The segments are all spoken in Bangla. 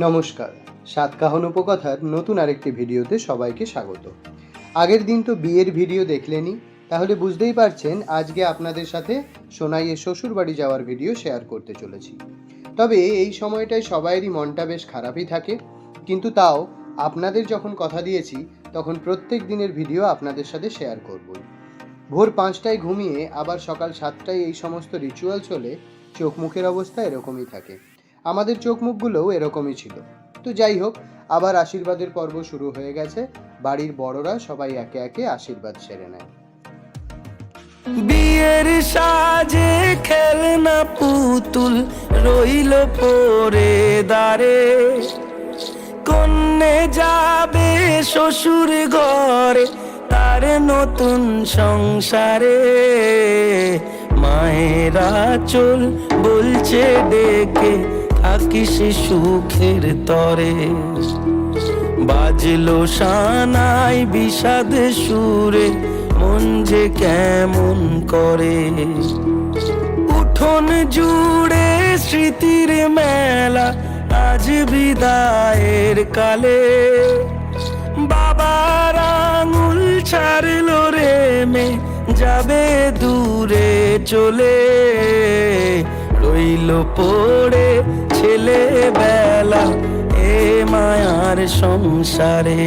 নমস্কার, সাতকাহন উপকথার নতুন আরেকটি ভিডিওতে সবাইকে স্বাগত। আগের দিন তো বিয়ের ভিডিও দেখলেনই, তাহলে বুঝতেই পারছেন আজকে আপনাদের সাথে সোনাইয়ের শ্বশুর বাড়ি যাওয়ার ভিডিও শেয়ার করতে চলেছি। তবে এই সময়টায় সবাইয়েরই মনটা বেশ খারাপই থাকে, কিন্তু তাও আপনাদের যখন কথা দিয়েছি তখন প্রত্যেক দিনের ভিডিও আপনাদের সাথে শেয়ার করব। ভোর 5টায় ঘুমিয়ে আবার সকাল 7টায় এই সমস্ত রিচুয়ালস হলে চোখ মুখের অবস্থা এরকমই থাকে। আমাদের চোখ মুখগুলোও এরকমই ছিল। তো যাই হোক, আবার আশীর্বাদের পর্ব শুরু হয়ে গেছে। বাড়ির বড়রা সবাই একে একে আশীর্বাদ সেরে নেয়। বিয়ের সাজে খেলনা পুতুল রইল পরে দাঁড়ে, কন্যে যাবে শ্বশুর ঘরে তার নতুন সংসারে। মায়েরা চল বলছে ডেকে থাকিস সুখের তরে, বাজলো সানাই বিষাদ সুরে মন যে কেমন করে। উঠোন জুড়ে স্মৃতির মেলা আজ বিদায়ের কালে, বাবার আঙুল ছাড়লো রে মে যাবে দূরে চলে। রইল পড়ে ছেলেবেলা এ মায়ার সংসারে।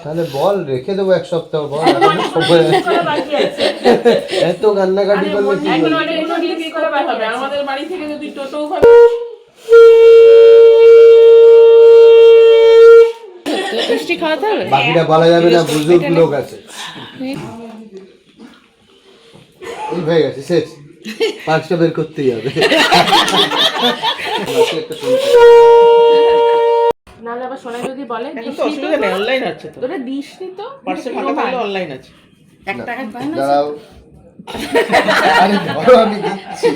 তাহলে বল, রেখে দেবো এক সপ্তাহ। বল, এত কান্নাকাটি করলে আমাদের বাড়ি থেকে যদি টোটো মিষ্টি খাওয়াতে হবে, বাকিটা বলা যাবে না, বুজুর্গ লোক আছে। এই হয়ে গেছে, শেষ। পাঁচটা বের করতেই হবে। নাহলে আবার সোনা যদি বলে অসুবিধা নেই, অনলাইন আছে তো, তোরা দিসনি তো পার্সে ফাঁকা থাকলে অনলাইন আছে। 1 টাকা পায় না। দাঁড়াও, আরে ধরো আমি দিচ্ছি।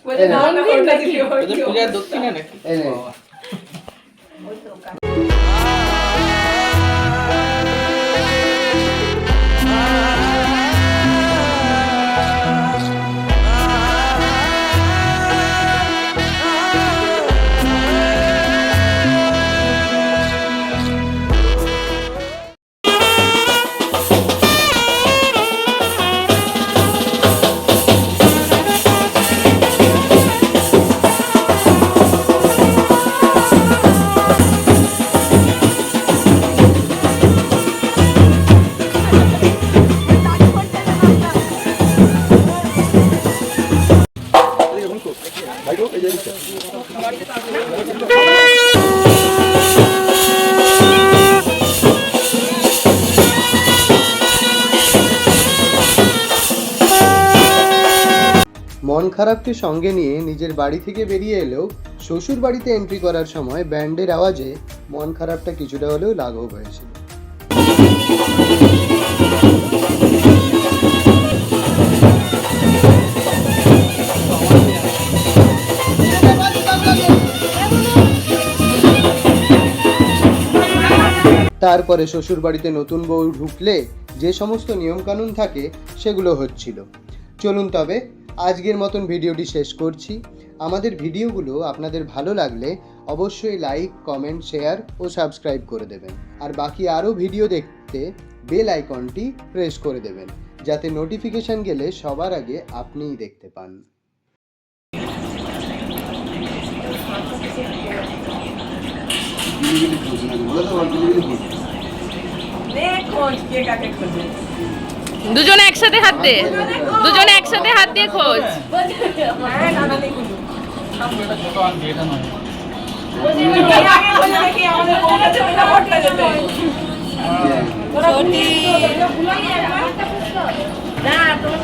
বলে দাও না কোনটা কি হয় ওদের পূজার দক্ষিণা নাকি? এই নে। মন খারাপকে সঙ্গে নিয়ে নিজের বাড়ি থেকে বেরিয়ে এলেও শ্বশুর বাড়িতে এন্ট্রি করার সময় ব্যান্ডের আওয়াজে মন খারাপটা কিছুটা হলেও লাঘব হয়েছিল। তারপরে শ্বশুর বাড়িতে নতুন বউ ঢুকলে যে সমস্ত নিয়মকানুন থাকে সেগুলো হচ্ছিল। চলুন তবে আজকের মতন ভিডিওটি শেষ করছি। আমাদের ভিডিওগুলো আপনাদের ভালো লাগলে অবশ্যই লাইক, কমেন্ট, শেয়ার ও সাবস্ক্রাইব করে দেবেন। আর বাকি আরও ভিডিও দেখতে বেল আইকনটি প্রেস করে দেবেন, যাতে নোটিফিকেশন গেলে সবার আগে আপনিই দেখতে পান। দুজনে একসাথে হাত দিয়ে, দুজনে একসাথে হাত দিয়ে খোঁজ। না তুমি